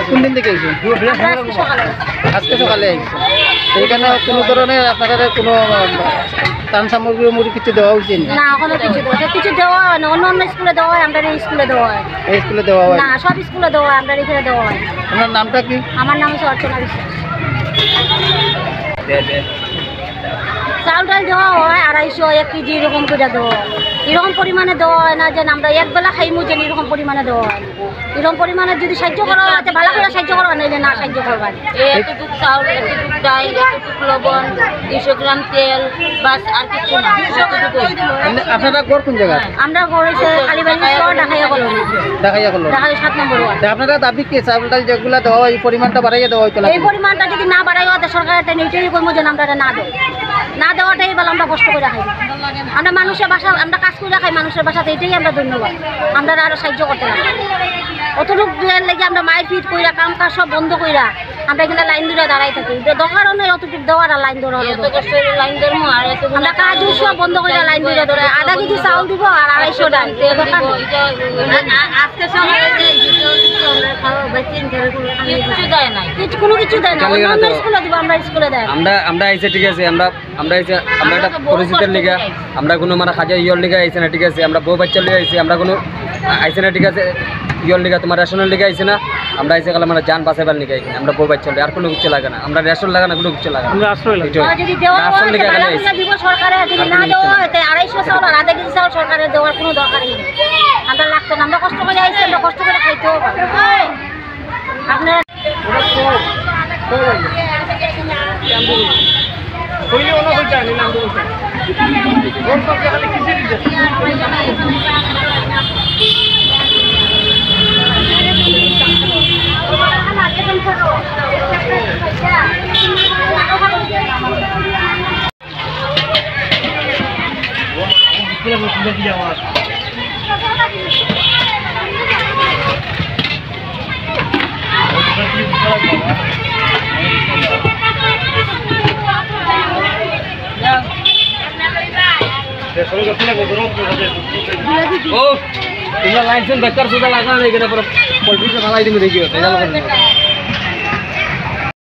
কোন দিন থেকে আইছেন? আজকে সকালে আইছেন। এইখানে কোনো ধরনের আপনাদের কোনো ত্রাণ সামগ্রী কিছু দেওয়া হয়েছে না? এখনো কিছু দেওয়া হয় না। অন্য স্কুলে দেওয়া হয়, আমরা এই স্কুলে দেওয়া হয়। এই স্কুলে দেওয়া হয় না, সব স্কুলে দেওয়া হয়, আমরা এখানে দেওয়া হয়। আপনার নামটা কি? আমার নাম হচ্ছে অর্চনা বিশ্বাস। চাউল ডাল দেওয়া হয় 250 1 কেজি এরকম করে দেওয়া হয়। এরকম পরিমাণে দেওয়া হয় না যে আমরা একবেলা খাইমু যেন এরকম পরিমাণে দেওয়া হয়। এরকম পরিমাণে যদি সাহায্য করা হয় ভালো করে সাহায্য করা নাইলে না সাহায্য করবার। এতটুকু চাউল, এতটুকু ডাল, এতটুকু লবণ, 200 গ্রাম তেল, বাস আর কিছু না। আপনারা ঘর কোন জায়গা? আমরা ঘর হয়েছে কালীবাড়ি ঢাকাইয়া কলোনি। ঢাকাইয়া 7 নম্বর ওয়ার্ড। আপনারা দাবি কি চাউল ডাল যেগুলো দেওয়া হয় এই পরিমাণটা বাড়াইয়া দেওয়া হইতো না? এই পরিমাণটা যদি না বাড়াই হয় সরকার একটা নির্দেশ করবো যে আমরা না দেয়, না দেওয়াটাই বলে আমরা কষ্ট করে খাই। আমরা মানুষের বাসা, আমরা কাজ করে খাই মানুষের বাসাতে, এটাই আমরা ধন্যবাদ। আমরা আরো সাহায্য করতে লাগে অতটুকু লেগে আমরা মায়ের ফিট কইরা কাম কাজ সব বন্ধ কইরা আমরা এখানে লাইন ধরে দাঁড়াই থাকি। দরকারও নেই অতটুকু দেওয়ার আর লাইন ধরা লাইন ধরবো আর আমরা কাজ সব বন্ধ কইরা লাইন ধরে ধরে 1/2 কেজি চাউল দিব আর 250 ডাল। আজকে কোনো কিছু দেয় না। অন্য স্কুলে দিব, আমরা স্কুলে দেয়। আমরা আইছে ঠিক আছে, আমরা একটা পরিচিতির লিগা, আমরা কোনো মানে খাজা ইয়র লিগা আইছে না ঠিক আছে, আমরা বউ বাচ্চার লিগা আইছি, আমরা কোনো আইছে না ঠিক আছে ইয়র লিগা, তোমার রেশনের লিগা আইছে না, আমরা আইসে গেলে মানে যান বাঁচাবার লিগা আইছি, আমরা বউ বাচ্চা আর কোনো কিছু লাগে না, আমরা রেশন লাগে না, কোনো কিছু লাগে না। যদি দেওয়া হয় দিব সরকারে, যদি না দেওয়া হয় 250 চাউল আর 1/2 কেজি চাউল সরকারের দেওয়ার কোনো দরকারই নেই। আমরা লাগতো না, আমরা কষ্ট করে আইছি, আমরা কষ্ট করে খাইতেও পারি। আপনারা ও তোমরা লাইসেন্স বেকার সুদা লাগা না, এখানে পরে পলিটিক্স ভালাই দিমু দেখিও তাই জানো।